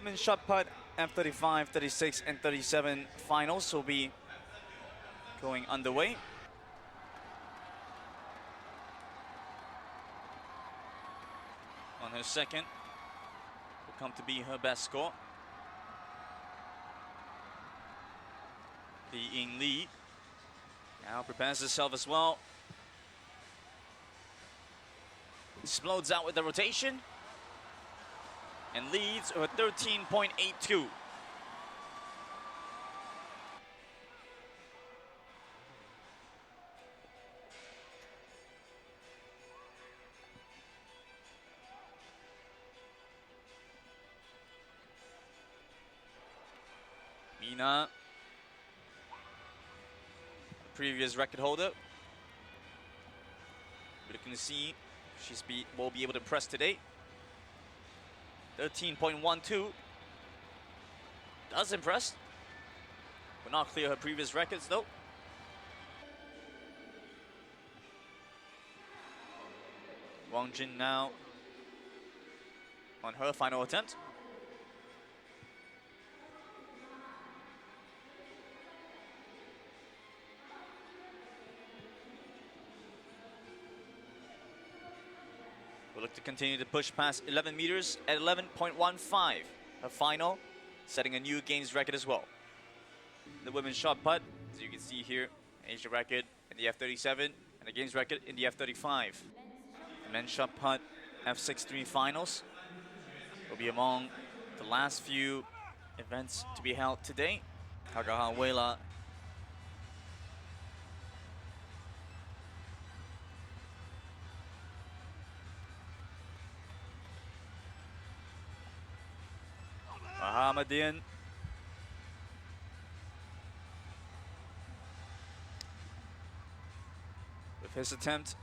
women's shot put F35, 36, and 37 finals will be going underway. On her second will come to be her best score. The Ying Li now prepares herself as well. Explodes out with the rotation and leads with 13.82. Mina, previous record holder. We're looking to see if she will be able to press today. 13.12. Does impress. Will not clear her previous records though. Wang Jin now on her final attempt. We'll look to continue to push past 11 meters at 11.15. Her final, setting a new games record as well. The women's shot put, as you can see here, Asia record in the F37 and a games record in the F35. The men's shot put F63 finals will be among the last few events to be held today. Hagahan Wela Mohammedian with his attempt.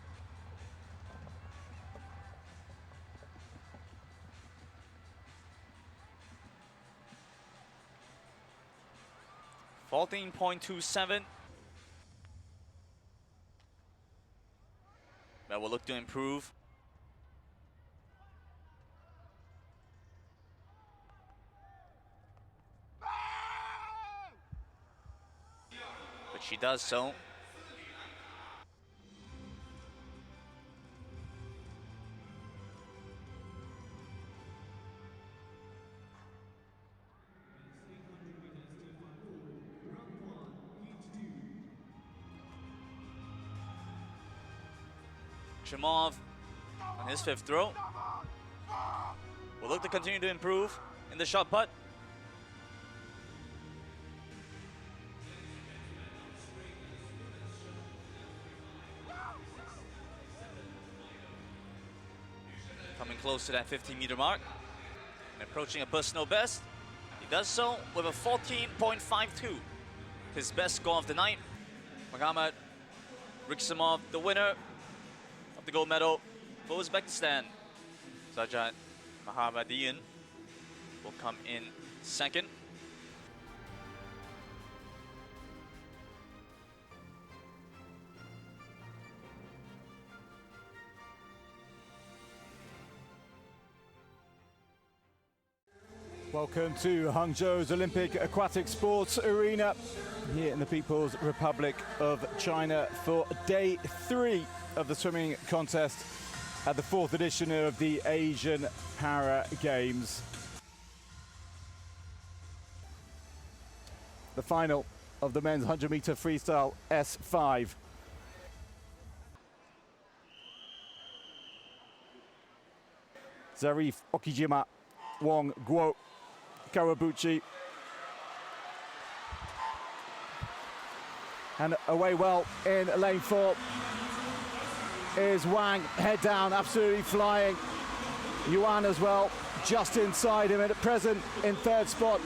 .27. That will look to improve. But she does so. Shimov on his fifth throw. Will look to continue to improve in the shot put. Coming close to that 15-meter mark and approaching a personal best. He does so with a 14.52, his best score of the night. Magomed Riksimov, the winner of the gold medal for Uzbekistan. Sajjad Mohammedian will come in second. Welcome to Hangzhou's Olympic Aquatic Sports Arena here in the People's Republic of China for day 3 of the swimming contest at the 4th edition of the Asian Para Games. The final of the men's 100-meter freestyle S5. Zarif Okijima, Wong Guo, Kawabuchi, and away well in lane 4 is Wang, head down, absolutely flying. Yuan as well, just inside him, and at present in 3rd spot.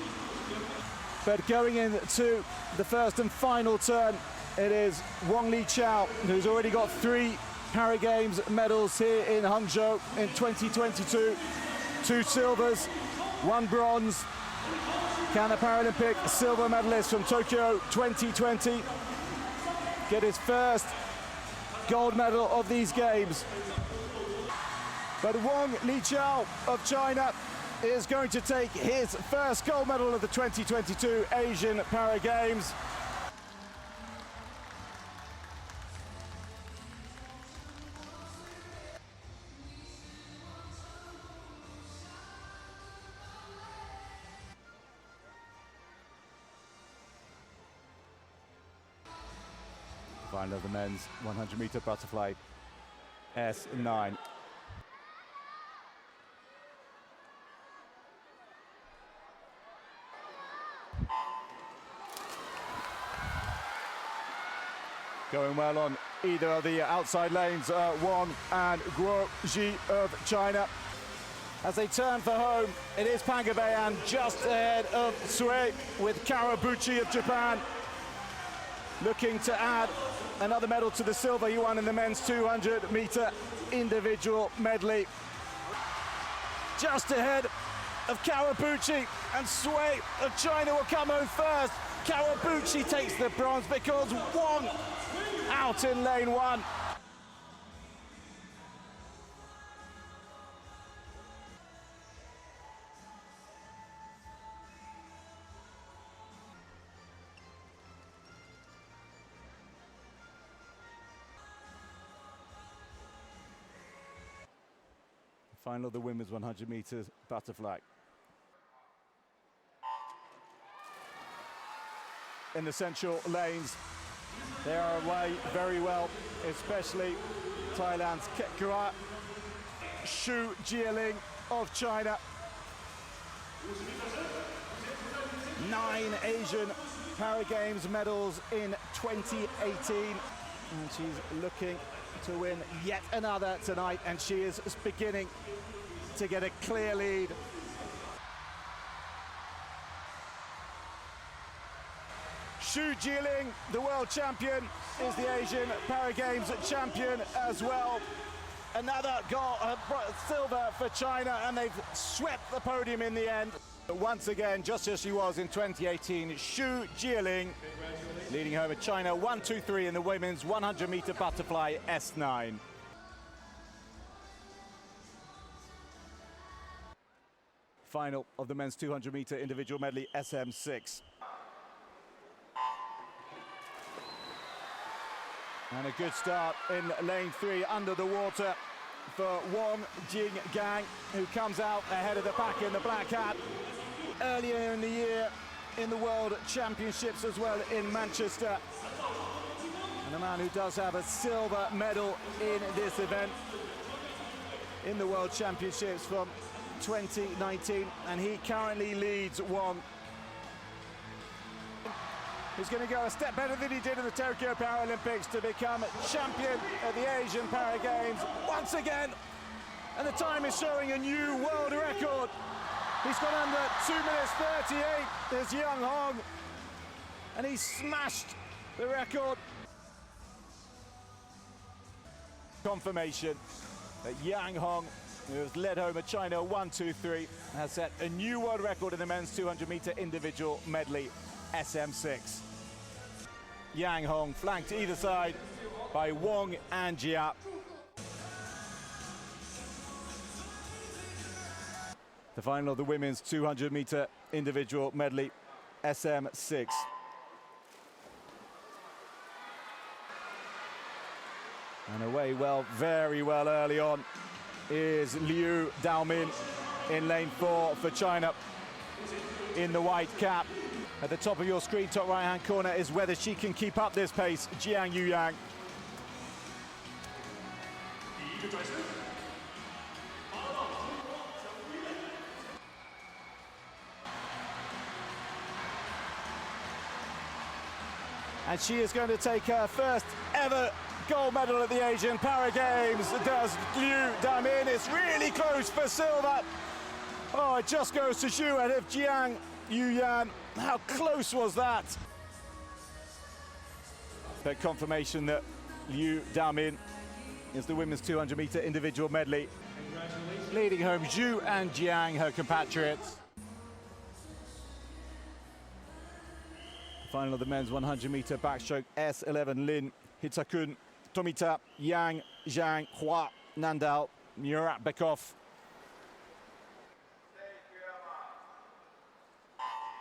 But going into the first and final turn, it is Wang Liqiao, who's already got 3 Para Games medals here in Hangzhou in 2022. 2 silvers, 1 bronze. Can a Paralympic silver medalist from Tokyo 2020 get his first gold medal of these games? But Wang Liqiao of China is going to take his first gold medal of the 2022 Asian Para Games. Final of the men's 100-meter butterfly S9. Going well on either of the outside lanes, Wang and Guo Ji of China. As they turn for home, it is Pangabayan just ahead of Sui, with Karabuchi of Japan looking to add another medal to the silver he won in the men's 200-meter individual medley. Just ahead of Karabuchi, and Sui of China will come home first. Karabuchi takes the bronze because Wang out in lane one. Final of the women's 100 meters butterfly. In the central lanes, they are away very well, especially Thailand's Kekara Xu Jieling of China. 9 Asian Para Games medals in 2018, and she's looking to win yet another tonight, and she is beginning to get a clear lead. Xu Jieling, the world champion, is the Asian Para Games champion as well. Another gold, silver for China, and they've swept the podium in the end. Once again, just as she was in 2018, Xu Jieling leading home at China 1-2-3 in the women's 100-meter butterfly S9. Final of the men's 200-meter individual medley SM6. And a good start in lane 3 under the water for Wang Jinggang, who comes out ahead of the pack in the black hat. Earlier in the year in the World Championships as well in Manchester. And a man who does have a silver medal in this event in the World Championships from 2019, and he currently leads Wang. He's going to go a step better than he did in the Tokyo Paralympics to become champion of the Asian Para Games once again. And the time is showing a new world record. He's gone under 2 minutes 38, there's Yang Hong, and he smashed the record. Confirmation that Yang Hong, who has led home at China 1-2-3, has set a new world record in the men's 200-meter individual medley SM6. Yang Hong flanked either side by Wang and Jia. The final of the women's 200-meter individual medley SM6. And away well, very well early on is Liu Daomin in lane 4 for China in the white cap. At the top of your screen, top right-hand corner, is whether she can keep up this pace. Jiang Yuyang. And she is going to take her first ever gold medal at the Asian Para Games. Does Liu Daomin. It's really close for silver. Oh, it just goes to Xu ahead of Jiang Yuyan. How close was that? But confirmation that Liu Daomin is the women's 200-meter individual medley, leading home Xu and Jiang, her compatriots. Final of the men's 100-meter backstroke S11, Lin, Hitakun, Tomita, Yang, Zhang, Hua, Nandal, Muratbekov.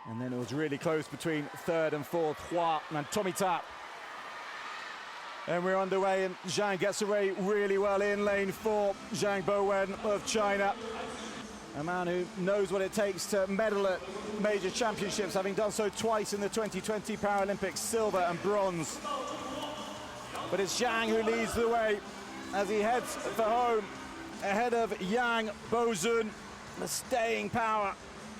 And then it was really close between third and fourth, Hua and Tommy Tap. And we're underway, and Zhang gets away really well in lane 4. Zhang Bowen of China. A man who knows what it takes to medal at major championships, having done so twice in the 2020 Paralympics, silver and bronze. But it's Zhang who leads the way as he heads for home, ahead of Yang Bozun. The staying power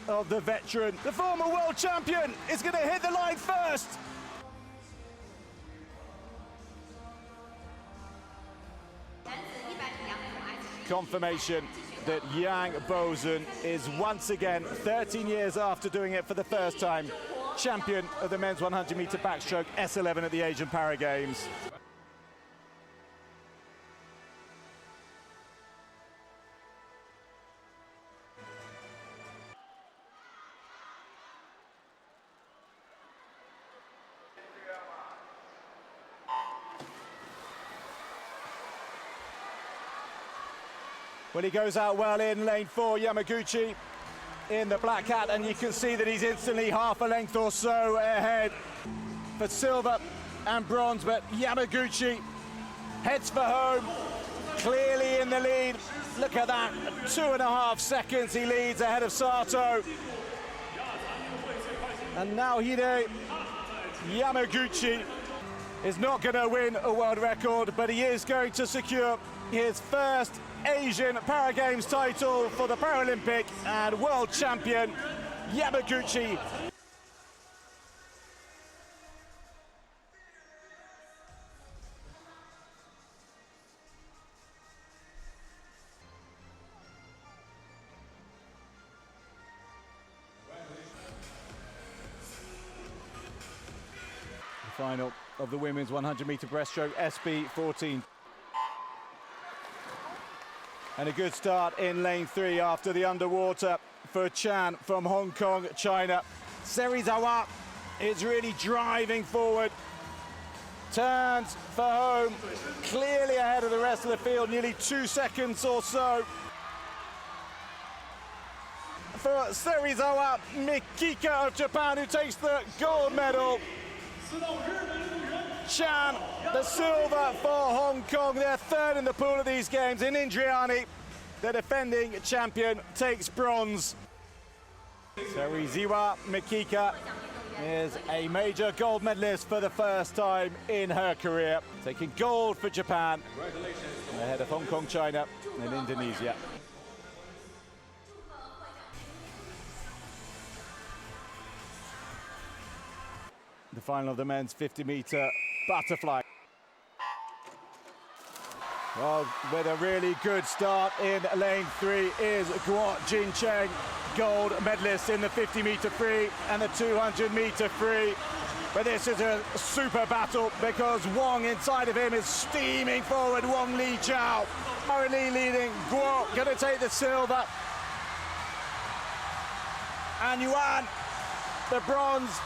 of the veteran. The former world champion is going to hit the line first. Confirmation that Yang Bozun is once again, 13 years after doing it for the first time, champion of the men's 100-meter backstroke S11 at the Asian Para Games. Well, he goes out well in lane 4, Yamaguchi in the black hat, and you can see that he's instantly half a length or so ahead for silver and bronze, but Yamaguchi heads for home, clearly in the lead. Look at that, 2.5 seconds he leads ahead of Sato. And now Hide Yamaguchi is not going to win a world record, but he is going to secure his first Asian Para Games title for the Paralympic, and world champion Yamaguchi. The final of the women's 100-meter breaststroke SB14. And a good start in lane 3 after the underwater for Chan from Hong Kong, China. Serizawa is really driving forward. Turns for home, clearly ahead of the rest of the field, nearly 2 seconds or so. For Serizawa Mikika of Japan, who takes the gold medal. Chan, the silver for Hong Kong. They're third in the pool of these games. In Indriani, the defending champion, takes bronze. Serizawa Mikika is a major gold medalist for the first time in her career, taking gold for Japan ahead of Hong Kong, China and Indonesia. The final of the men's 50-meter butterfly. Well, with a really good start in lane 3 is Guo Jincheng, gold medalist in the 50-meter free and the 200-meter free. But this is a super battle because Wong inside of him is steaming forward. Wong Li Chao currently leading. Guo going to take the silver. And Yuan, the bronze.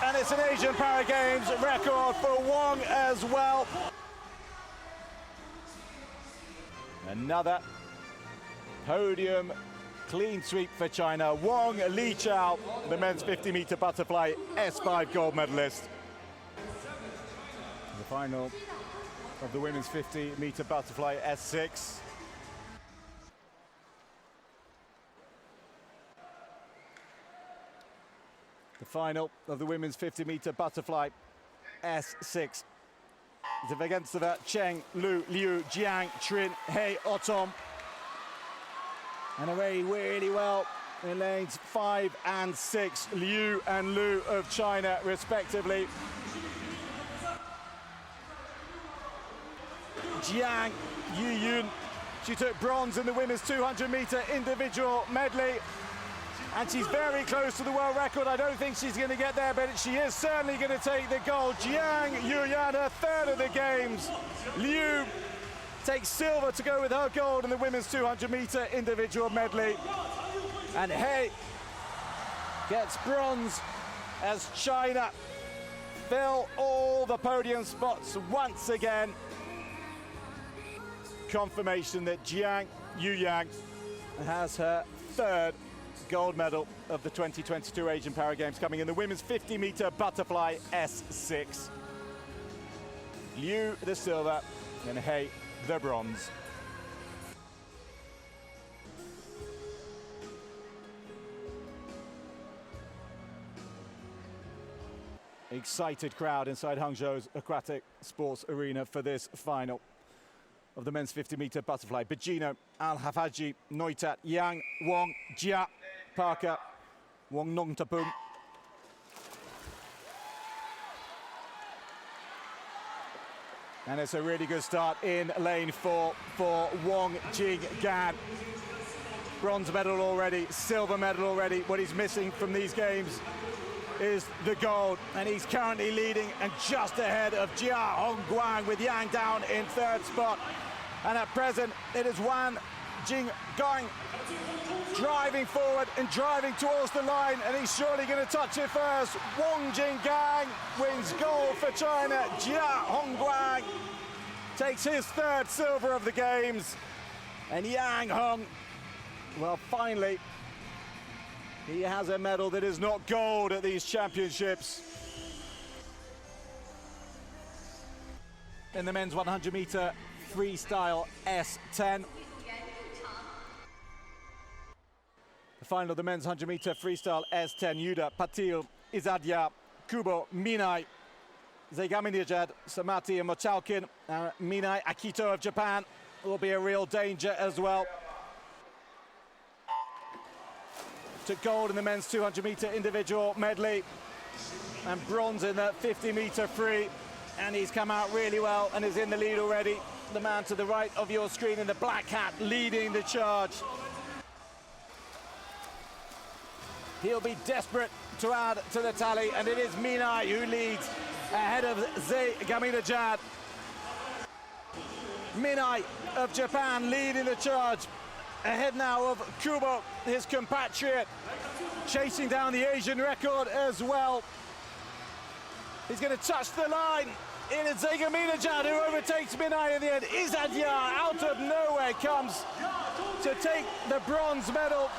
And it's an Asian Para Games record for Wong as well. Another podium clean sweep for China. Wong Li Chao, the men's 50-meter butterfly S5 gold medalist. The final of the women's 50-meter butterfly S6. The final of the women's 50-meter butterfly S6. It's against the Cheng, Lu, Liu, Jiang, Trin, Hei, Otom. And away really well in lanes 5 and 6, Liu and Lu of China, respectively. Jiang Yiyun, she took bronze in the women's 200-meter individual medley. And she's very close to the world record. I don't think she's going to get there, but she is certainly going to take the gold. Jiang Yuyan, her third of the games. Liu takes silver to go with her gold in the women's 200-meter individual medley. And Hei gets bronze as China fill all the podium spots once again. Confirmation that Jiang Yuyan has her third gold medal of the 2022 Asian Para Games coming in the women's 50-meter butterfly S6. Liu the silver and He the bronze. Excited crowd inside Hangzhou's aquatic sports arena for this final of the men's 50-meter butterfly. Bajino, Al-Hafaji, Noitat, Yang, Wong, Jia, Parker, Wong Nong Tapum. And it's a really good start in lane 4 for Wong Jing Gan. Bronze medal already, silver medal already. What he's missing from these games is the gold, and he's currently leading and just ahead of Jia Hongguang with Yang down in third spot. And at present, it is Wan Jinggang driving forward and driving towards the line, and he's surely going to touch it first. Wang Jinggang wins gold for China. Jia Hongguang takes his third silver of the games. And Yang Hong, well, finally, he has a medal that is not gold at these championships. In the men's 100-meter freestyle S10. The final of the men's 100-meter freestyle S10. Yuda, Patil, Izadia, Kubo, Minai, Zeigaminijad, Samati and Mochalkin. Minai Akito of Japan will be a real danger as well. Took gold in the men's 200-meter individual medley and bronze in the 50-meter free, and he's come out really well and is in the lead already. The man to the right of your screen in the black hat leading the charge. He'll be desperate to add to the tally, and it is Minai who leads ahead of Zeigaminijad. Minai of Japan leading the charge. Ahead now of Kubo, his compatriot, chasing down the Asian record as well. He's going to touch the line. It is Zeigaminijad who overtakes Minai in the end. Izadia out of nowhere comes to take the bronze medal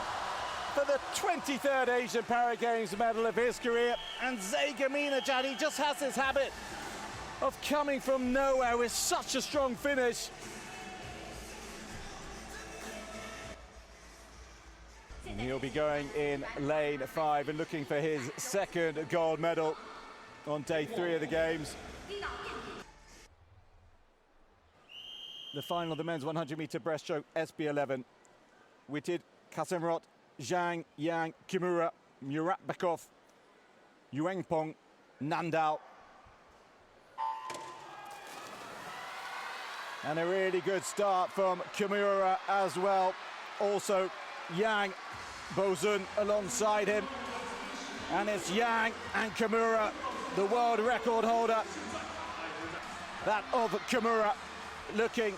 for the 23rd Asian Para Games medal of his career. And Zeigaminijad, he just has this habit of coming from nowhere with such a strong finish. And he'll be going in lane 5 and looking for his second gold medal on day 3 of the games. The final of the men's 100-meter breaststroke SB11. Witted, Kasemrot, Zhang, Yang, Kimura, Muratbekov, Yuengpong, Nandao. And a really good start from Kimura as well. Also, Yang Bozun alongside him, and it's Yang and Kimura, the world record holder. That of Kimura looking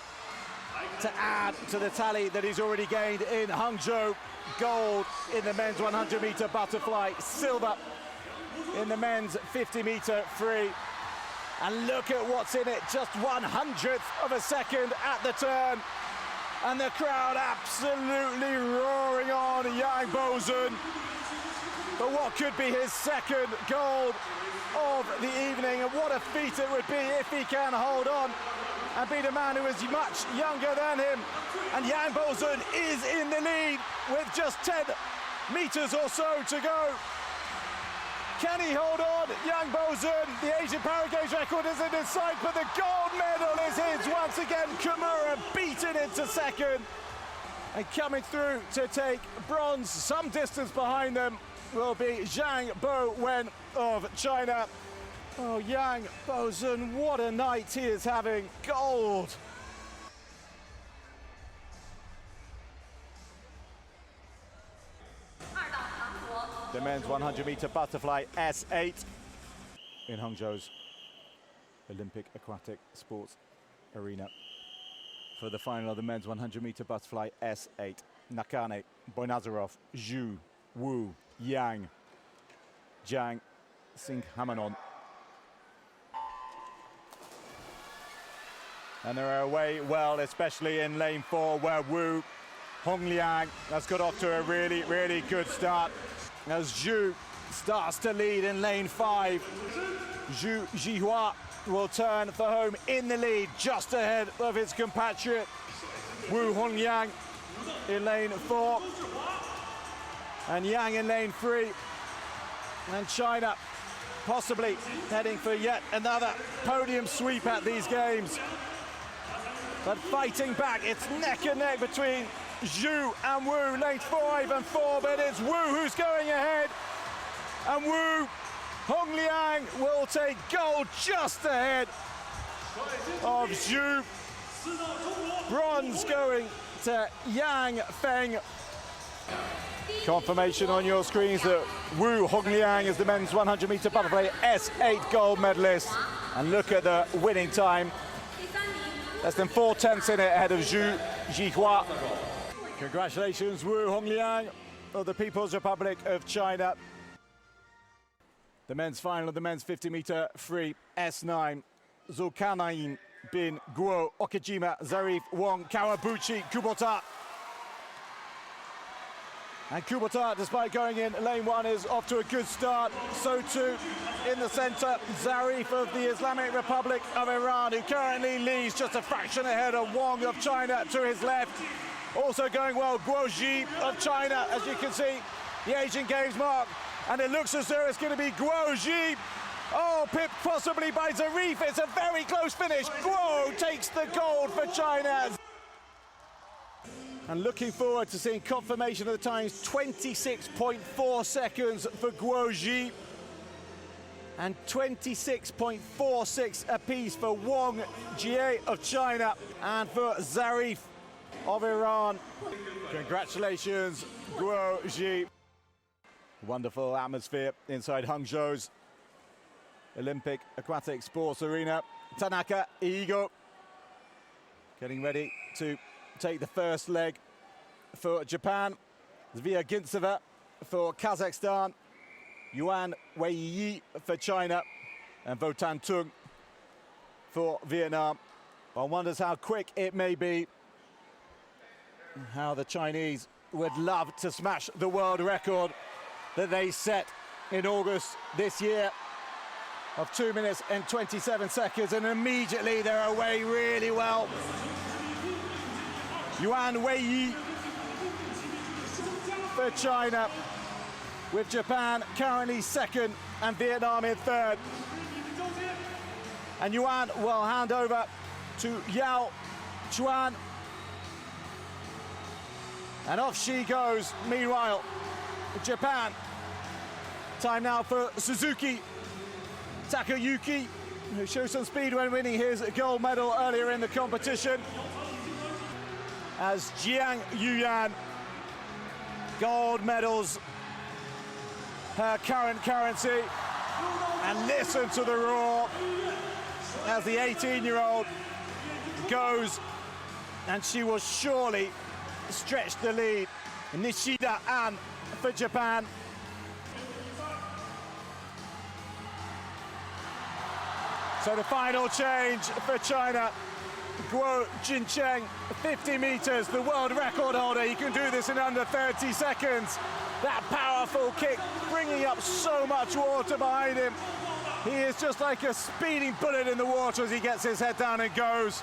to add to the tally that he's already gained in Hangzhou. Gold in the men's 100-meter butterfly, silver in the men's 50-meter free. And look at what's in it, just 1/100th of a second at the turn. And the crowd absolutely roaring on Yang Bozun for what could be his second gold of the evening. And what a feat it would be if he can hold on and beat a man who is much younger than him. And Yang Bozun is in the lead with just 10 meters or so to go. Can he hold on? Yang Bozun, the Asian Para Games record isn't in sight, but the gold medal is his once again. Kimura beaten into second and coming through to take bronze. Some distance behind them will be Zhang Bo-Wen of China. Oh, Yang Bozun, what a night he is having. Gold. The men's 100-meter butterfly S8 in Hangzhou's Olympic Aquatic Sports Arena for the final of the men's 100-meter butterfly S8. Nakane, Boynazarov, Zhu, Wu, Yang, Zhang, Singhamanon. And they're away well, especially in lane 4, where Wu Hong Liang has got off to a really, really good start. As Zhu starts to lead in lane 5, Zhu Jihua will turn for home in the lead, just ahead of his compatriot Wu Hongliang in lane 4, and Yang in lane 3, and China possibly heading for yet another podium sweep at these games. But fighting back, it's neck and neck between Zhu and Wu, lane 5 and 4, but it's Wu who's going ahead, and Wu Hongliang will take gold just ahead of Zhu. Bronze going to Yang Feng. Confirmation on your screens that Wu Hongliang is the men's 100-meter butterfly S8 gold medalist. And look at the winning time. Less than 4/10 in it ahead of Zhu Jihua. Congratulations, Wu Hongliang of the People's Republic of China. The men's final of the men's 50-meter free S9. Zulkarnain Bin Guo, Okajima, Zarif, Wong, Kawabuchi, Kubota. And Kubota, despite going in lane 1, is off to a good start. So too in the centre, Zarif of the Islamic Republic of Iran, who currently leads just a fraction ahead of Wong of China to his left. Also going well, Guoji of China, as you can see, the Asian Games mark. And it looks as though it's going to be Guoji. Oh, pipped possibly by Zarif. It's a very close finish. Guo takes the gold for China. And looking forward to seeing confirmation of the times. 26.4 seconds for Guoji. And 26.46 apiece for Wong Jie of China and for Zarif of Iran. Congratulations, Guoji. Wonderful atmosphere inside Hangzhou's Olympic Aquatic Sports Arena. Tanaka Iigo getting ready to take the first leg for Japan. Zvia Gintseva for Kazakhstan. Yuan Weiyi for China. And Votan Tung for Vietnam. One wonders how quick it may be. How the Chinese would love to smash the world record that they set in August this year of 2 minutes and 27 seconds, and immediately they're away really well. Yuan Weiyi for China, with Japan currently second and Vietnam in third. And Yuan will hand over to Yao Chuan. And off she goes. Meanwhile, Japan. Time now for Suzuki Takayuki, who showed some speed when winning his gold medal earlier in the competition. As Jiang Yuyan, gold medals, her current currency. And listen to the roar as the 18-year-old goes, and she will surely stretch the lead. Nishida An for Japan. So the final change for China, Guo Jincheng, 50 meters, the world record holder. He can do this in under 30 seconds. That powerful kick, bringing up so much water behind him. He is just like a speeding bullet in the water as he gets his head down and goes.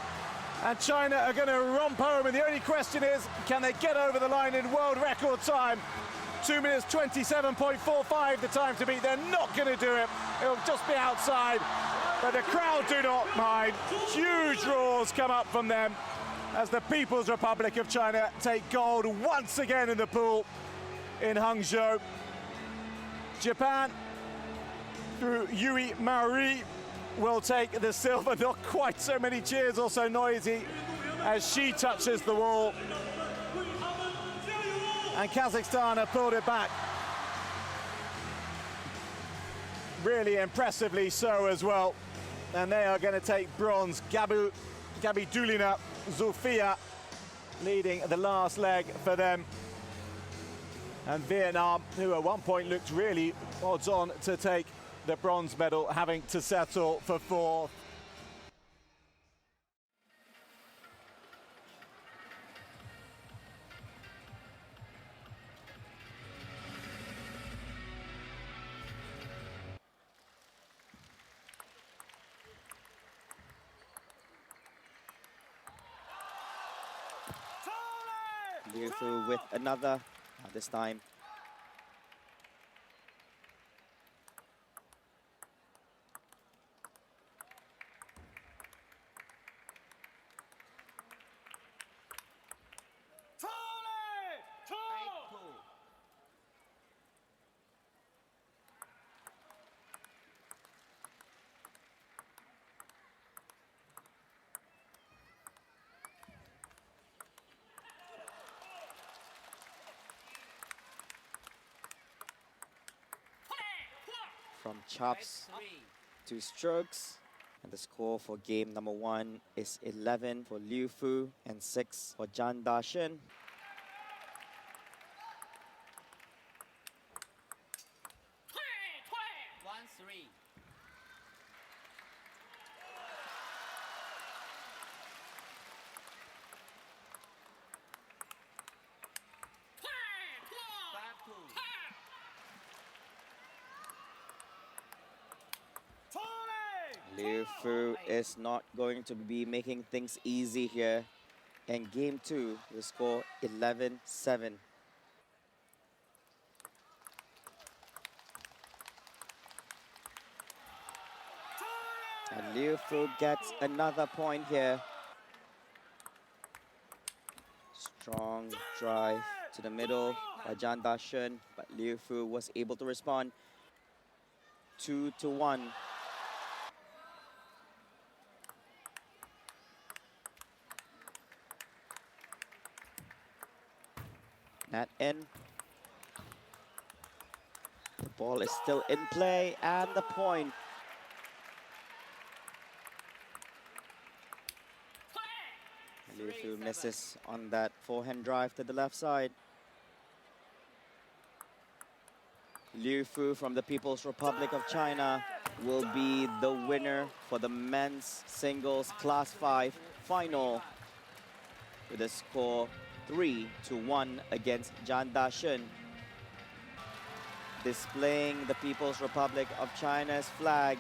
And China are going to romp home, and the only question is, can they get over the line in world record time? 2 minutes 27.45 the time to beat. They're not going to do it. It'll just be outside. But the crowd do not mind. Huge roars come up from them as the People's Republic of China take gold once again in the pool in Hangzhou. Japan, through Yui Maori, will take the silver. Not quite so many cheers or so noisy as she touches the wall. And Kazakhstan have pulled it back. Really impressively so as well. And they are going to take bronze. Gabi Dulina Zulfia leading the last leg for them. And Vietnam, who at one point looked really odds on to take the bronze medal, having to settle for fourth. Liu Fu with another, this time. From chops to strokes. And the score for game number 1 is 11 for Liu Fu and 6 for Zhang Daxun. Liu Fu is not going to be making things easy here. In game 2, the score 11-7. And Liu Fu gets another point here. Strong drive to the middle by Zhang Daxun, but Liu Fu was able to respond. 2-1. Net in. The ball is still in play, and the point. Liu Fu misses on that forehand drive to the left side. Liu Fu from the People's Republic of China will be the winner for the men's singles class 5 final with a score 3-1 against Zhang Daxun. Displaying the People's Republic of China's flag.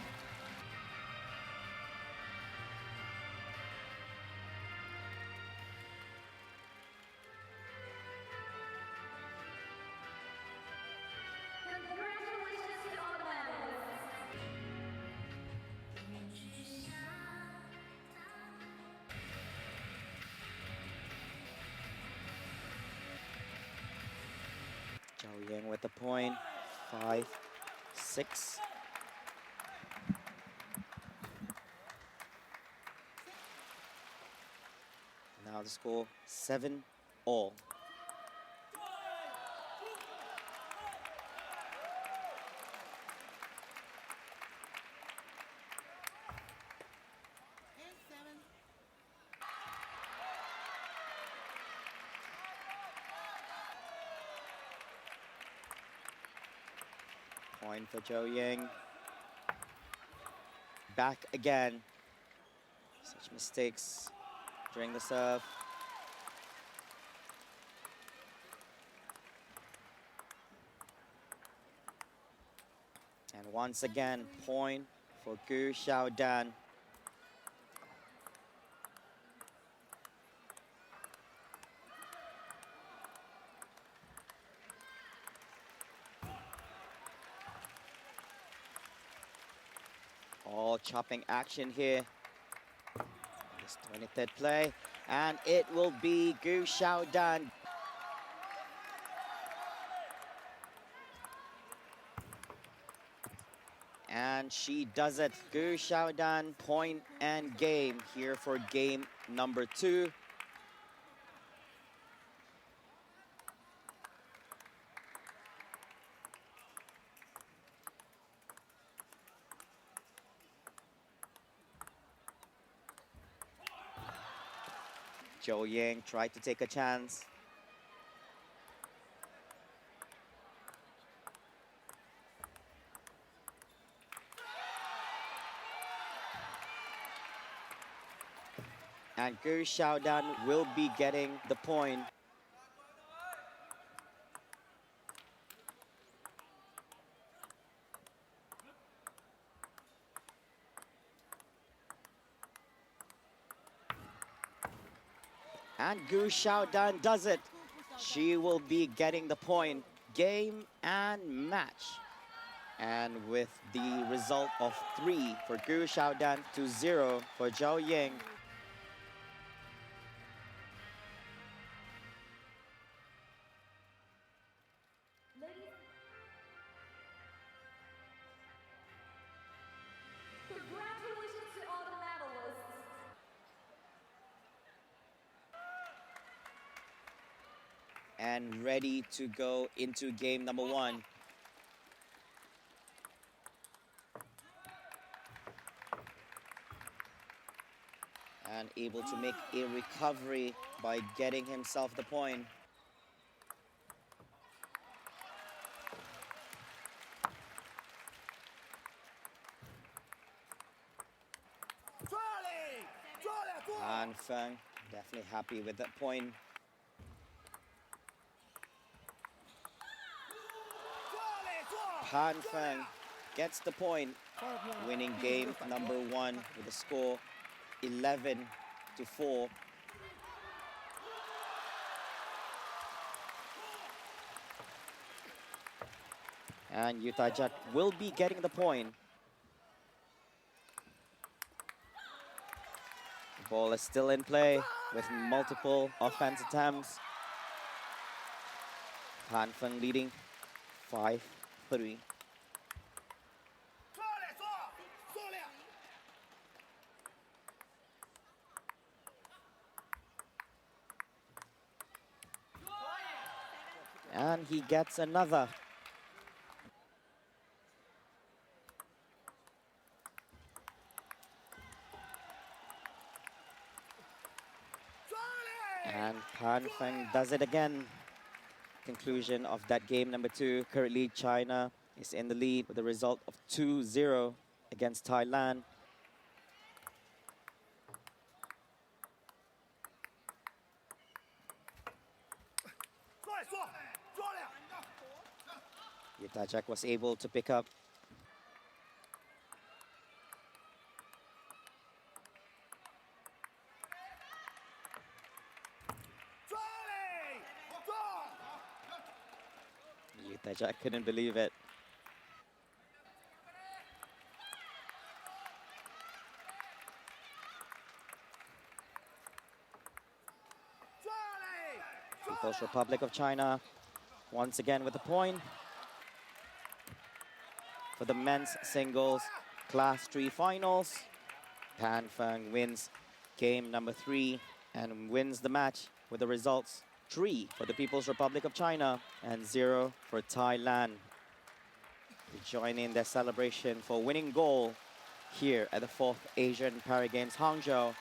Zhao Yang with the point, 5-6. Now the score 7-all. Point for Zhao Yang. Back again. Such mistakes during the serve. And once again, point for Gu Xiaodan. All chopping action here. This 23rd play, and it will be Gu Xiaodan. And she does it. Gu Xiaodan, point and game here for game number 2. Zhao Yang tried to take a chance. And Gu Xiaodan will be getting the point. And Gu Xiaodan does it. She will be getting the point, game and match. And with the result of 3 for Gu Xiaodan to 0 for Zhao Ying. Congratulations to all the medalists. And ready to go into game number 1. And able to make a recovery by getting himself the point. Han Feng definitely happy with that point. Han Feng gets the point, winning game number 1 with a score 11-4. And Yu Taijak will be getting the point. The ball is still in play with multiple offense attempts. Han Feng leading 5-3. And he gets another. And Han Feng does it again. Conclusion of that game number 2. Currently, China is in the lead with a result of 2-0 against Thailand. Yutajak was able to pick up. Yutajak couldn't believe it. People's Republic of China once again with a point. For the men's singles Class 3 finals, Han Feng wins game number 3 and wins the match with the results 3 for the People's Republic of China and 0 for Thailand. They join in their celebration for winning gold here at the 4th Asian Para Games Hangzhou.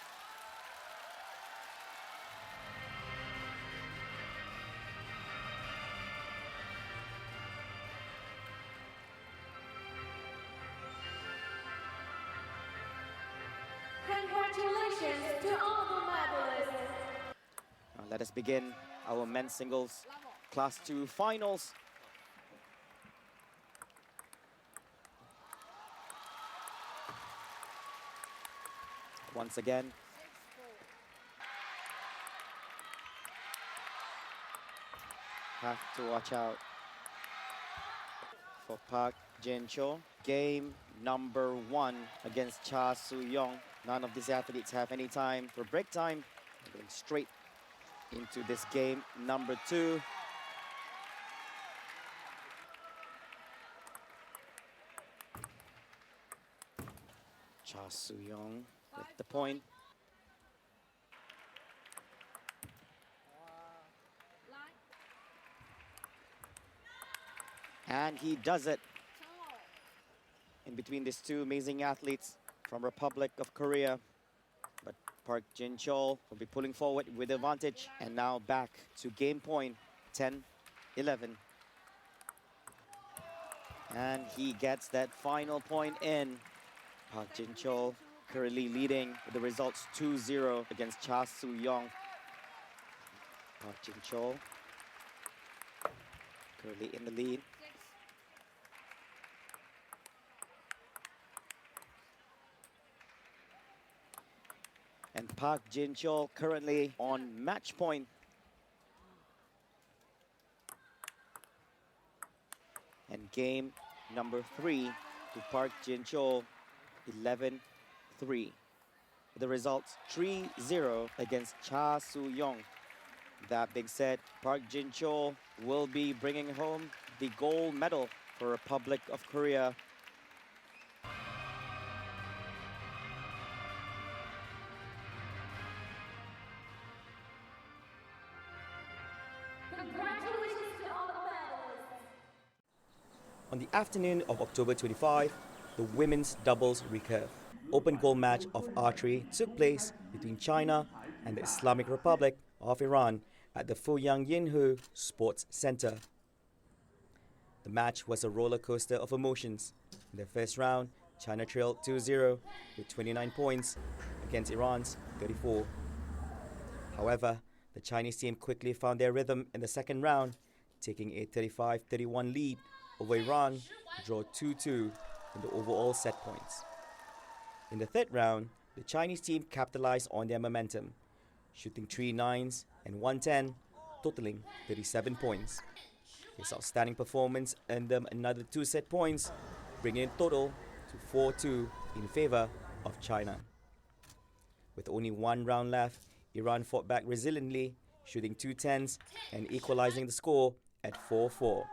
Congratulations to all the medalists. Now let us begin our men's singles Class 2 finals. Once again, have to watch out for Park Jin-cho. Game number 1 against Cha Soo-young. None of these athletes have any time for break time. Going straight into this game number 2. Cha Soo-young with the point. And he does it. In between these two amazing athletes from Republic of Korea. But Park Jin-cho will be pulling forward with advantage. And now back to game point 10-11. And he gets that final point in. Park Jin-cho currently leading with the results 2-0 against Cha Soo-young. Park Jin-cho currently in the lead. And Park Jin-cho currently on match point. game number 3 to Park Jin-cho, 11-3. The results 3-0 against Cha Soo-young. That being said, Park Jin-cho will be bringing home the gold medal for Republic of Korea. Congratulations to all the medalists. On the afternoon of October 25, the women's doubles recurve open goal match of archery took place between China and the Islamic Republic of Iran at the Fuyang Yinhu Sports Center. The match was a roller coaster of emotions. In the first round, China trailed 2-0 with 29 points against Iran's 34. However, the Chinese team quickly found their rhythm in the second round, taking a 35-31 lead over Iran to draw 2-2 in the overall set points. In the third round, the Chinese team capitalized on their momentum, shooting 3 9s and 1 10, totaling 37 points. This outstanding performance earned them another 2 set points, bringing it total to 4-2 in favor of China. With only 1 round left, Iran fought back resiliently, shooting 2 10s and equalizing the score at 4-4.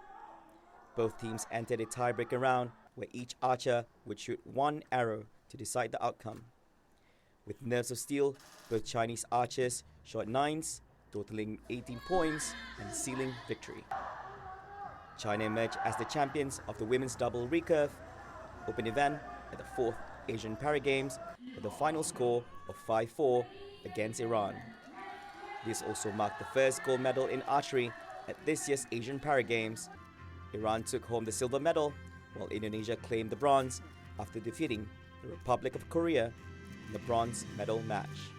Both teams entered a tiebreaker round where each archer would shoot 1 arrow to decide the outcome. With nerves of steel, both Chinese archers shot 9s, totaling 18 points and sealing victory. China emerged as the champions of the women's double recurve open event at the 4th Asian Para Games with a final score of 5-4 against Iran. This also marked the first gold medal in archery at this year's Asian Para Games. Iran took home the silver medal, while Indonesia claimed the bronze after defeating the Republic of Korea in the bronze medal match.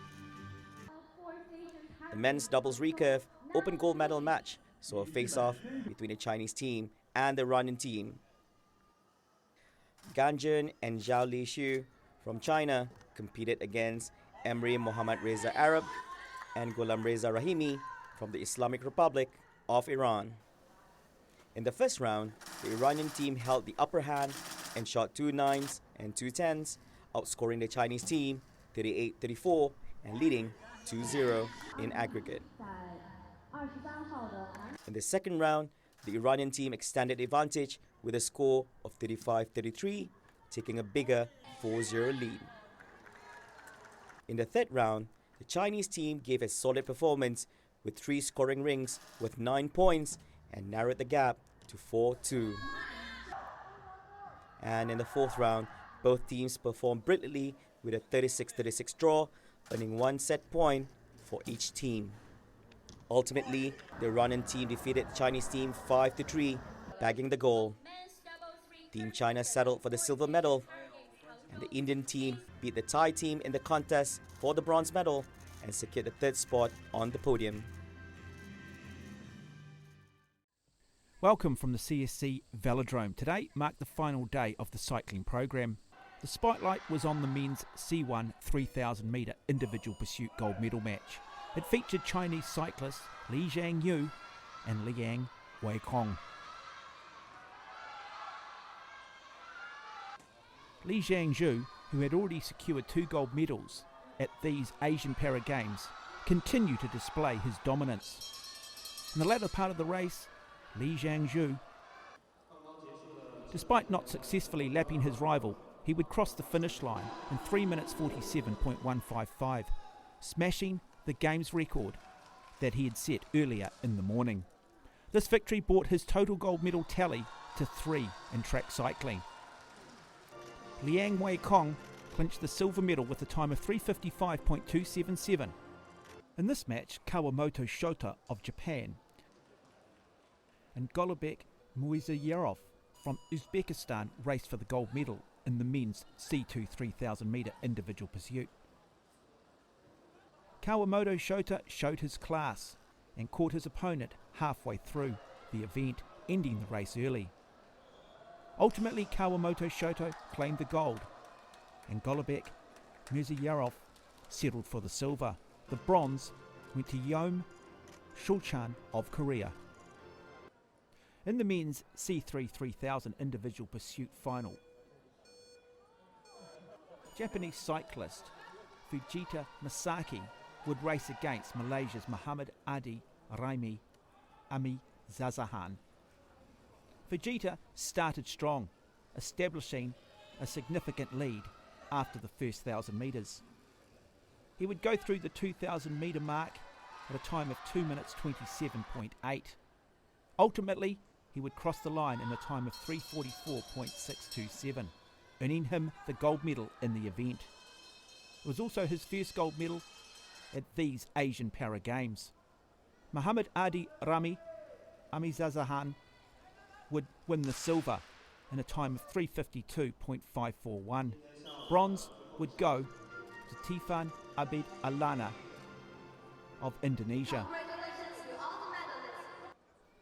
The men's doubles recurve open gold medal match saw a face-off between the Chinese team and the Iranian team. Gan Jun and Zhao Lishu from China competed against Emre Mohammad Reza Arab and Ghulam Reza Rahimi from the Islamic Republic of Iran. In the first round, the Iranian team held the upper hand and shot 2 9s and 2 10s, outscoring the Chinese team 38-34 and leading 2-0 in aggregate. In the second round, the Iranian team extended the advantage with a score of 35-33, taking a bigger 4-0 lead. In the third round, the Chinese team gave a solid performance with 3 scoring rings with 9 points and narrowed the gap to 4-2. And in the fourth round, both teams performed brilliantly with a 36-36 draw, earning 1 set point for each team. Ultimately, the Iranian team defeated the Chinese team 5-3, bagging the gold. Team China settled for the silver medal, and the Indian team beat the Thai team in the contest for the bronze medal and secured the 3rd spot on the podium. Welcome from the CSC Velodrome. Today marked the final day of the cycling program. The spotlight was on the men's C1 3000 metre individual pursuit gold medal match. It featured Chinese cyclists Li Zhangyu and Liang Weikong. Li Zhangyu, who had already secured 2 gold medals at these Asian Para Games, continued to display his dominance. In the latter part of the race, Li Zhangyu, despite not successfully lapping his rival, he would cross the finish line in 3 minutes 47.155, smashing the game's record that he had set earlier in the morning. This victory brought his total gold medal tally to 3 in track cycling. Liang Weikong clinched the silver medal with a time of 3:55.277. In this match, Kawamoto Shota of Japan and Golubek Muizayarov from Uzbekistan raced for the gold medal in the men's C2 3000 metre individual pursuit. Kawamoto Shota showed his class and caught his opponent halfway through the event, ending the race early. Ultimately, Kawamoto Shota claimed the gold, and Golubek Muizayarov settled for the silver. The bronze went to Yom Shulchan of Korea. In the men's C3 3000 individual pursuit final, Japanese cyclist Fujita Masaki would race against Malaysia's Muhammad Adi Raimi Zazahan. Fujita started strong, establishing a significant lead after the first 1,000 metres. He would go through the 2,000 metre mark at a time of 2 minutes 27.8. Ultimately, he would cross the line in a time of 3:44.627, earning him the gold medal in the event. It was also his first gold medal at these Asian Para Games. Muhammad Adi Rami Zazahan would win the silver in a time of 3:52.541. Bronze would go to Tifan Abid Alana of Indonesia.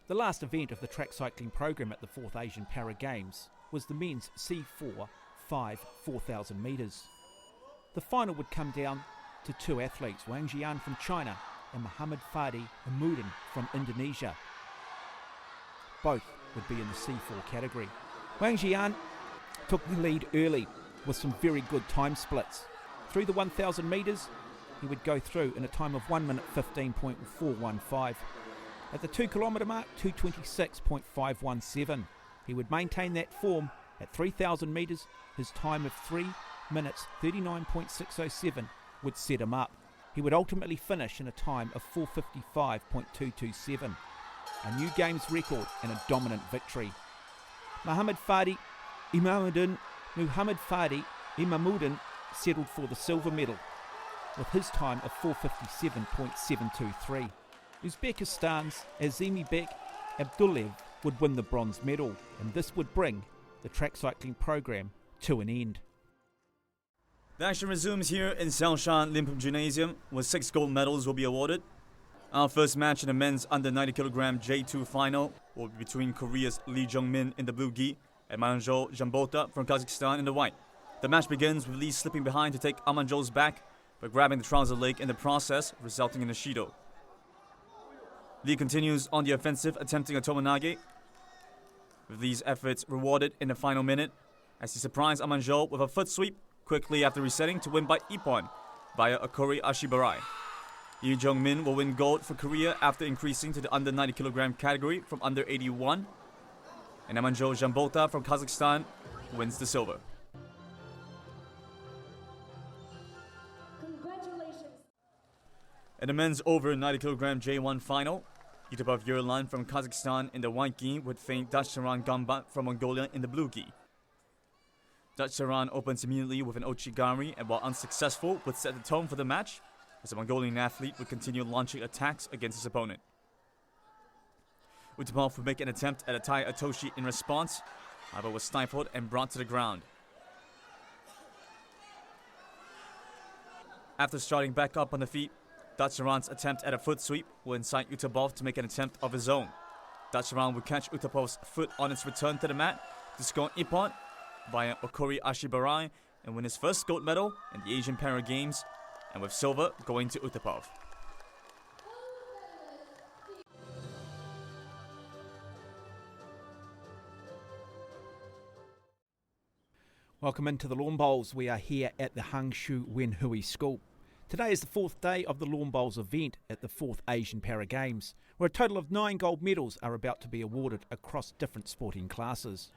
The last event of the track cycling program at the 4th Asian Para Games was the men's C4 4,000 metres. The final would come down to two athletes, Wang Jian from China and Muhammad Fadi Amudin from Indonesia. Both would be in the C4 category. Wang Jian took the lead early with some very good time splits. Through the 1,000 metres, he would go through in a time of 1 minute 15.415. At the 2 kilometre mark, 2:26.517. He would maintain that form at 3,000 metres. His time of 3 minutes 39.607 would set him up. He would ultimately finish in a time of 4:55.227, a new games record and a dominant victory. Muhammad Fadi Imamuddin settled for the silver medal with his time of 4:57.723. Uzbekistan's Azimibek Abdullayev would win the bronze medal, and this would bring the track cycling program to an end. The action resumes here in Xiaoshan Limpum Gymnasium, where 6 gold medals will be awarded. Our first match in the men's under 90 kg J2 final will be between Korea's Lee Jung-min in the blue gi and Manjo Jambota from Kazakhstan in the white. The match begins with Lee slipping behind to take Amanjo's back, but grabbing the trouser leg in the process, resulting in a Shido. Lee continues on the offensive, attempting a Tomonage, with these efforts rewarded in the final minute, as he surprised Amanjo with a foot sweep quickly after resetting to win by Ippon via Archery Ashibarai. Lee Jung-min will win gold for Korea after increasing to the under 90 kg category from under 81, and Amanjo Jambota from Kazakhstan wins the silver. In the men's over 90 kg J1 final, Yutubov Yerlan from Kazakhstan in the white gi would feint Dachsaran Gambat from Mongolia in the blue gi. Dachsaran opens immediately with an Ochigari, and while unsuccessful, would set the tone for the match, as the Mongolian athlete would continue launching attacks against his opponent. Utapov would make an attempt at a Tai Atoshi in response, but was stifled and brought to the ground. After starting back up on the feet, Dachsaran's attempt at a foot sweep will incite Utapov to make an attempt of his own. Dachsaran would catch Utapov's foot on its return to the mat to score Ippon via Okori Ashibarai and win his first gold medal in the Asian Para Games, and with silver going to Utapov. Welcome into the Lawn Bowls. We are here at the Hangzhou Wenhui School. Today is the 4th day of the Lawn Bowls event at the 4th Asian Para Games, where a total of 9 gold medals are about to be awarded across different sporting classes.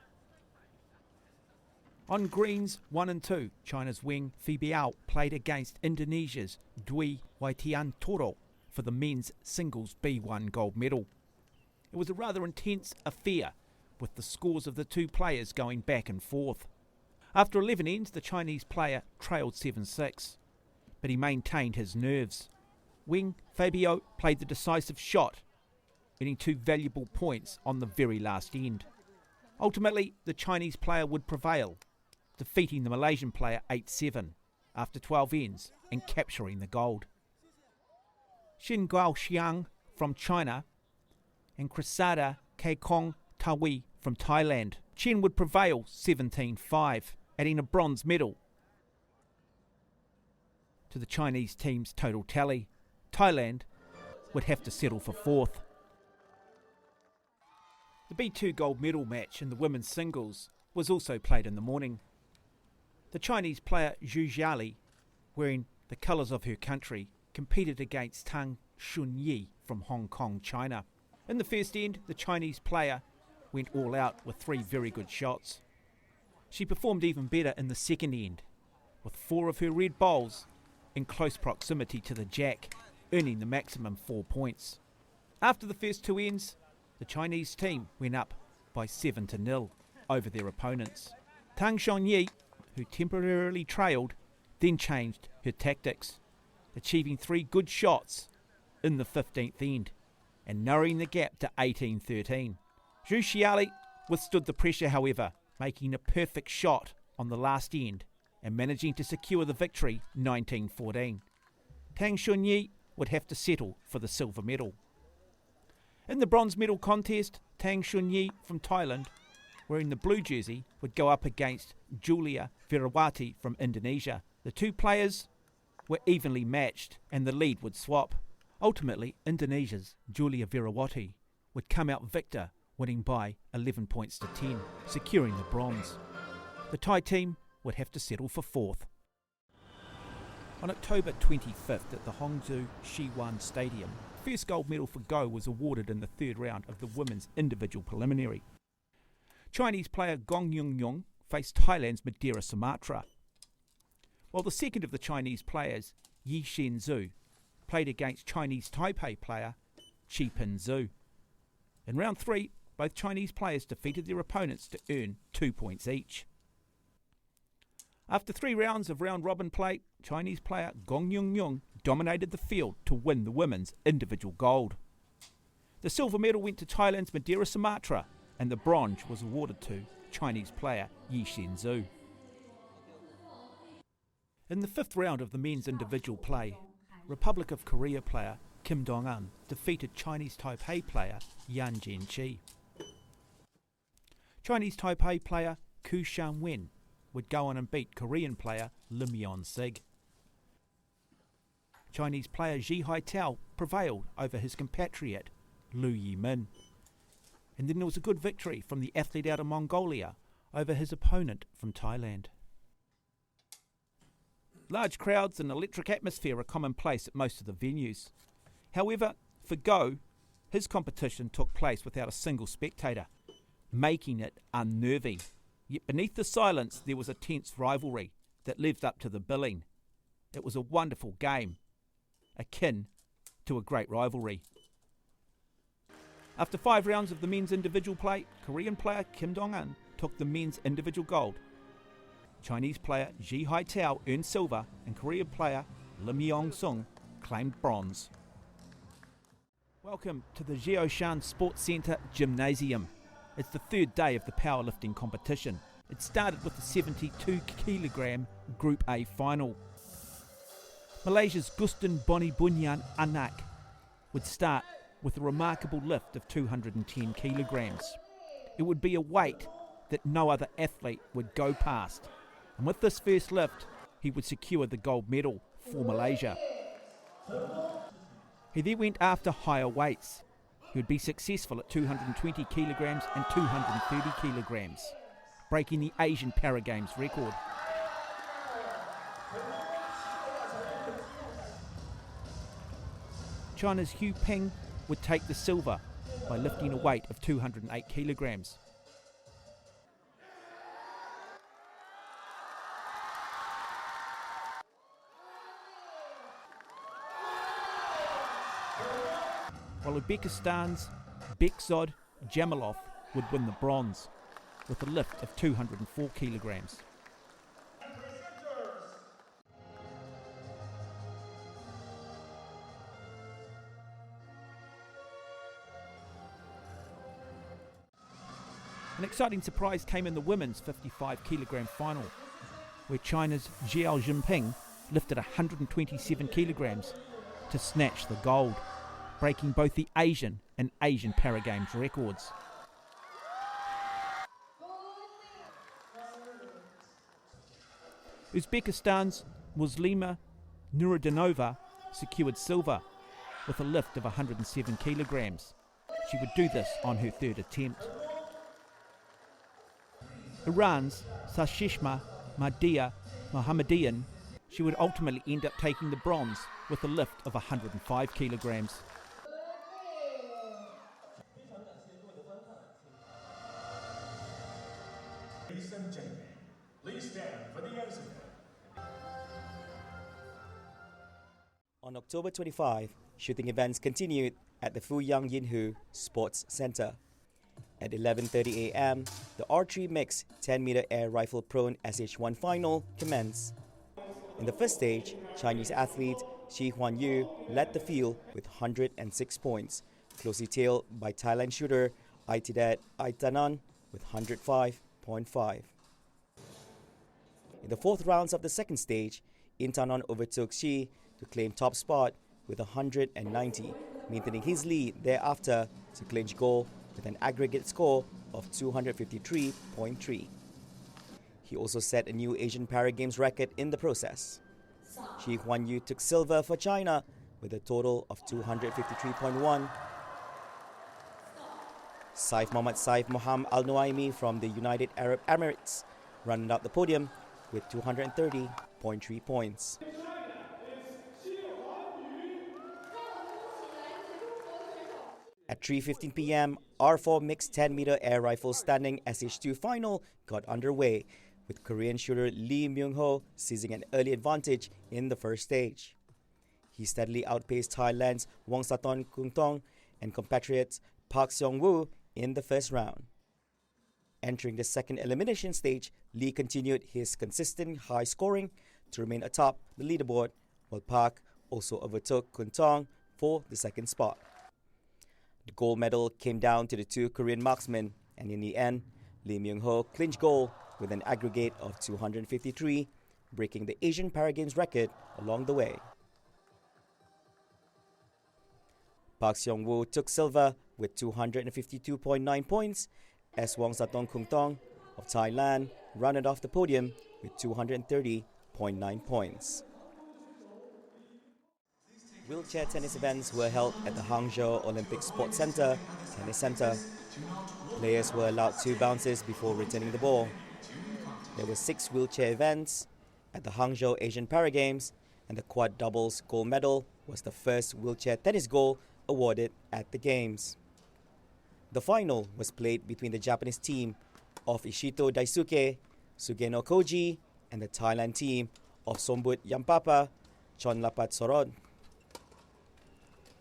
On greens 1 and 2, China's Weng Fibiao played against Indonesia's Dwi Waitiantoro for the men's singles B1 gold medal. It was a rather intense affair, with the scores of the two players going back and forth. After 11 ends, the Chinese player trailed 7-6, but he maintained his nerves. Weng Fabio played the decisive shot, earning 2 valuable points on the very last end. Ultimately, the Chinese player would prevail, defeating the Malaysian player 8-7 after 12 ends and capturing the gold. Xin Guoxiang from China and Krisada Kaikong Tawi from Thailand. Chen would prevail 17-5, adding a bronze medal to the Chinese team's total tally. Thailand would have to settle for 4th. The B2 gold medal match in the women's singles was also played in the morning. The Chinese player Zhu Xiali, wearing the colours of her country, competed against Tang Xunyi from Hong Kong, China. In the first end, the Chinese player went all out with 3 very good shots. She performed even better in the second end, with 4 of her red bowls in close proximity to the jack, earning the maximum 4 points. After the first 2 ends, the Chinese team went up by 7-0 over their opponents. Tang Xunyi, who temporarily trailed, then changed her tactics, achieving 3 good shots in the 15th end and narrowing the gap to 18-13. Zhu Xiali withstood the pressure, however, making a perfect shot on the last end and managing to secure the victory 19-14. Tang Xunyi would have to settle for the silver medal. In the bronze medal contest, Tang Xunyi from Thailand, wearing the blue jersey, would go up against Julia Virawati from Indonesia. The 2 players were evenly matched and the lead would swap. Ultimately, Indonesia's Julia Virawati would come out victor, winning by 11 points to 10, securing the bronze. The Thai team would have to settle for 4th. On October 25th at the Hangzhou Shiwan Stadium, first gold medal for Go was awarded in the 3rd round of the women's individual preliminary. Chinese player Gong Yung faced Thailand's Madeira Sumatra, while the second of the Chinese players, Yi Shenzhou, played against Chinese Taipei player Chi Pin Zhu. In round 3, both Chinese players defeated their opponents to earn 2 points each. After 3 rounds of round-robin play, Chinese player Gong Yung dominated the field to win the women's individual gold. The silver medal went to Thailand's Madeira Sumatra, and the bronze was awarded to Chinese player Yi Shenzhou. In the 5th round of the men's individual play, Republic of Korea player Kim Dong-un defeated Chinese Taipei player Yan Jianqi. Chinese Taipei player Ku Shan-wen would go on and beat Korean player Lim Yon-sig. Chinese player Ji Haitao prevailed over his compatriot Liu Yimin. And then there was a good victory from the athlete out of Mongolia over his opponent from Thailand. Large crowds and electric atmosphere are commonplace at most of the venues. However, for Go, his competition took place without a single spectator, making it unnerving. Yet beneath the silence there was a tense rivalry that lived up to the billing. It was a wonderful game, akin to a great rivalry. After 5 rounds of the men's individual play, Korean player Kim Dong-un took the men's individual gold. Chinese player Ji Haitao earned silver, and Korean player Lim Yong-sung claimed bronze. Welcome to the Jiaoshan Sports Centre Gymnasium. It's the 3rd day of the powerlifting competition. It started with the 72 kilogram Group A final. Malaysia's Gustin Boni Bunyan Anak would start with a remarkable lift of 210 kilograms. It would be a weight that no other athlete would go past. And with this first lift, he would secure the gold medal for Malaysia. He then went after higher weights. He would be successful at 220 kilograms and 230 kilograms, breaking the Asian Paragames record. China's Hu Peng would take the silver by lifting a weight of 208 kilograms. While Uzbekistan's Bekzod Jamalov would win the bronze with a lift of 204 kilograms. An exciting surprise came in the women's 55 kilogram final, where China's Jiao Jinping lifted 127 kilograms to snatch the gold, breaking both the Asian and Asian Paragames records. Uzbekistan's Muslima Nuruddinova secured silver with a lift of 107 kilograms. She would do this on her 3rd attempt. Iran's Sashishma Mahdia Mohammadian, she would ultimately end up taking the bronze with a lift of 105 kilograms. Ladies and gentlemen, please stand for the answer. On October 25, shooting events continued at the Fuyang Yinhu Sports Center. At 11:30 a.m., the Archery Mixed 10-meter air rifle prone SH1 final commenced. In the first stage, Chinese athlete Shi Huanyu led the field with 106 points, closely tailed by Thailand shooter Aitidat Aitanan with 105.5. In the fourth rounds of the second stage, Intanon overtook Shi to claim top spot with 190, maintaining his lead thereafter to clinch gold with an aggregate score of 253.3. He also set a new Asian Para Games record in the process. Shi Huanyu took silver for China with a total of 253.1. Saif Mohammad Saif Moham Al Nuaimi from the United Arab Emirates rounded out the podium with 230.3 points. At 3:15 p.m., R4 Mixed 10-meter air rifle standing SH2 final got underway, with Korean shooter Lee Myung-ho seizing an early advantage in the first stage. He steadily outpaced Thailand's Wongsaton Kungtong and compatriots Park Seong-woo in the first round. Entering the second elimination stage, Lee continued his consistent high scoring to remain atop the leaderboard, while Park also overtook Kuntong for the second spot. The gold medal came down to the two Korean marksmen, and in the end, Lee Myung-ho clinched gold with an aggregate of 253, breaking the Asian Para Games record along the way. Park Seong-woo took silver with 252.9 points, as Wongsaton Kungtong of Thailand rounded off the podium with 230.9 points. Wheelchair tennis events were held at the Hangzhou Olympic Sports Center Tennis Center. Players were allowed 2 bounces before returning the ball. There were 6 wheelchair events at the Hangzhou Asian Para Games, and the quad doubles gold medal was the first wheelchair tennis gold awarded at the Games. The final was played between the Japanese team of Ishito Daisuke, Sugeno Koji, and the Thailand team of Sombut Yampapa, Chonlapat Sorod.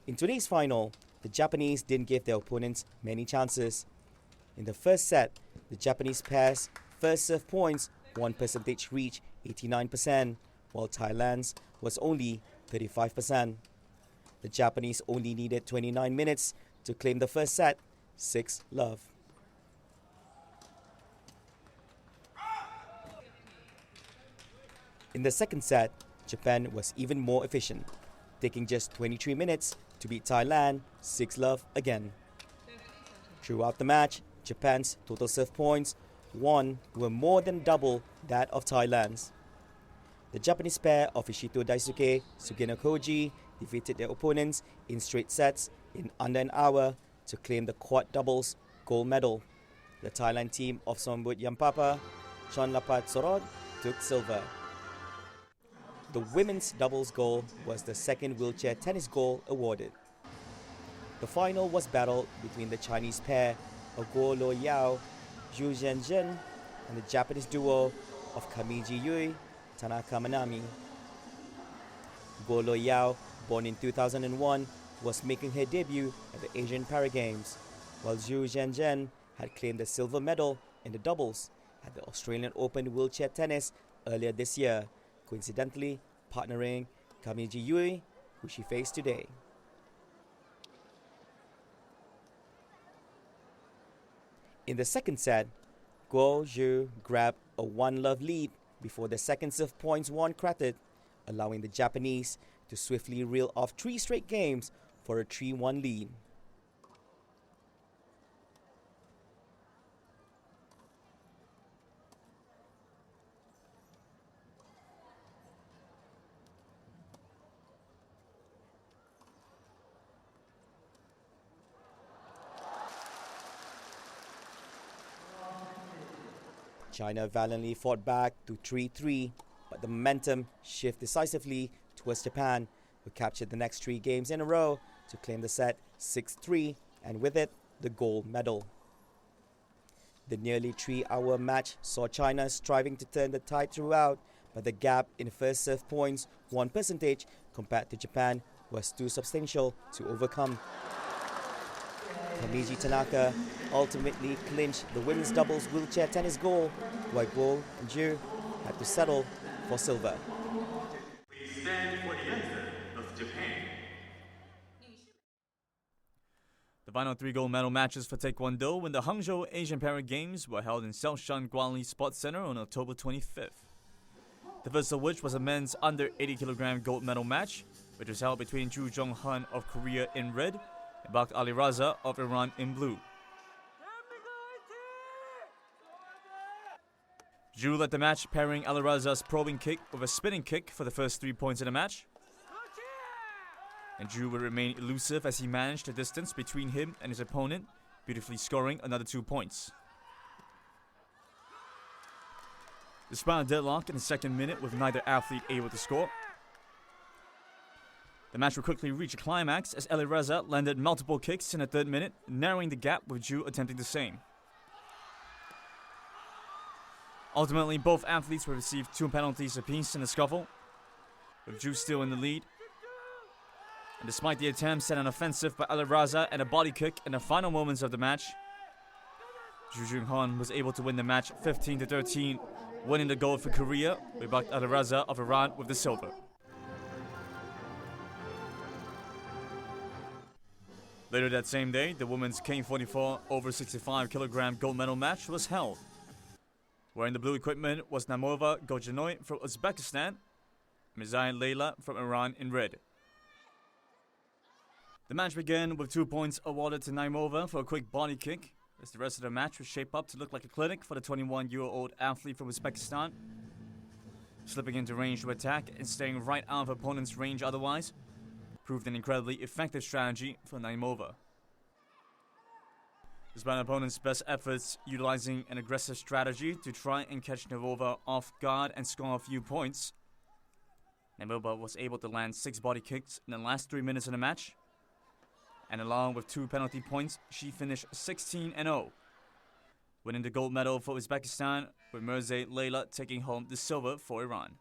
In today's final, the Japanese didn't give their opponents many chances. In the first set, the Japanese pair's first serve points won percentage reached 89%, while Thailand's was only 35%. The Japanese only needed 29 minutes to claim the first set, 6-love. In the second set, Japan was even more efficient, taking just 23 minutes to beat Thailand 6-love again. Throughout the match, Japan's total serve points won were more than double that of Thailand's. The Japanese pair of Ishito Daisuke, Sugeno Koji defeated their opponents in straight sets in under an hour to claim the quad doubles gold medal. The Thailand team of Sombut Yampapa, Chonlapat Sorod took silver. The women's doubles gold was the second wheelchair tennis gold awarded. The final was battled between the Chinese pair of Guo Lo Yao, Zhu Zhenzhen, and the Japanese duo of Kamiji Yui, Tanaka Manami. Guo Lo Yao, born in 2001, was making her debut at the Asian Para Games, while Zhu Zhenzhen had claimed the silver medal in the doubles at the Australian Open wheelchair tennis earlier this year, coincidentally partnering Kamiji Yui, who she faced today. In the second set, Guo Zhu grabbed a 1-love lead before the second serve points won crattered, allowing the Japanese to swiftly reel off 3 straight games for a 3-1 lead. China valiantly fought back to 3-3, but the momentum shifted decisively towards Japan, who captured the next 3 games in a row to claim the set 6-3, and with it, the gold medal. The nearly 3-hour match saw China striving to turn the tide throughout, but the gap in first serve points, 1% compared to Japan, was too substantial to overcome. Tamiji Tanaka ultimately clinched the women's doubles wheelchair tennis gold, while Guo and Zhu had to settle for silver. Please stand for the anthem of Japan. The final 3 gold medal matches for Taekwondo in the Hangzhou Asian Para Games were held in Xiaoshan Guanli Sports Center on October 25th. The first of which was a men's under 80 kg gold medal match, which was held between Zhu Zhonghan of Korea in red and Bakht Aliraza of Iran in blue. Zhu led the match, pairing Aliraza's probing kick with a spinning kick for the first 3 points of the match. And Zhu would remain elusive as he managed the distance between him and his opponent, beautifully scoring another 2 points. Despite a deadlock in the second minute with neither athlete able to score, the match would quickly reach a climax as Aliraza landed multiple kicks in the 3rd minute, narrowing the gap with Zhu attempting the same. Ultimately, both athletes would receive 2 penalties apiece in the scuffle, with Zhu still in the lead. And despite the attempt set an offensive by Aliraza and a body kick in the final moments of the match, Zhu Zhonghan was able to win the match 15-13, winning the gold for Korea, with Bakht Aliraza of Iran with the silver. Later that same day, the women's K44 over 65 kg gold medal match was held. Wearing the blue equipment was Naimova Gojanoy from Uzbekistan, Mizai Leila from Iran in red. The match began with 2 points awarded to Naimova for a quick body kick, as the rest of the match would shape up to look like a clinic for the 21-year-old athlete from Uzbekistan. Slipping into range to attack and staying right out of opponent's range otherwise proved an incredibly effective strategy for Naimova. Despite opponent's best efforts utilizing an aggressive strategy to try and catch Naimova off guard and score a few points, Naimova was able to land 6 body kicks in the last 3 minutes of the match, and along with 2 penalty points, she finished 16-0, winning the gold medal for Uzbekistan, with Mirza Leila taking home the silver for Iran.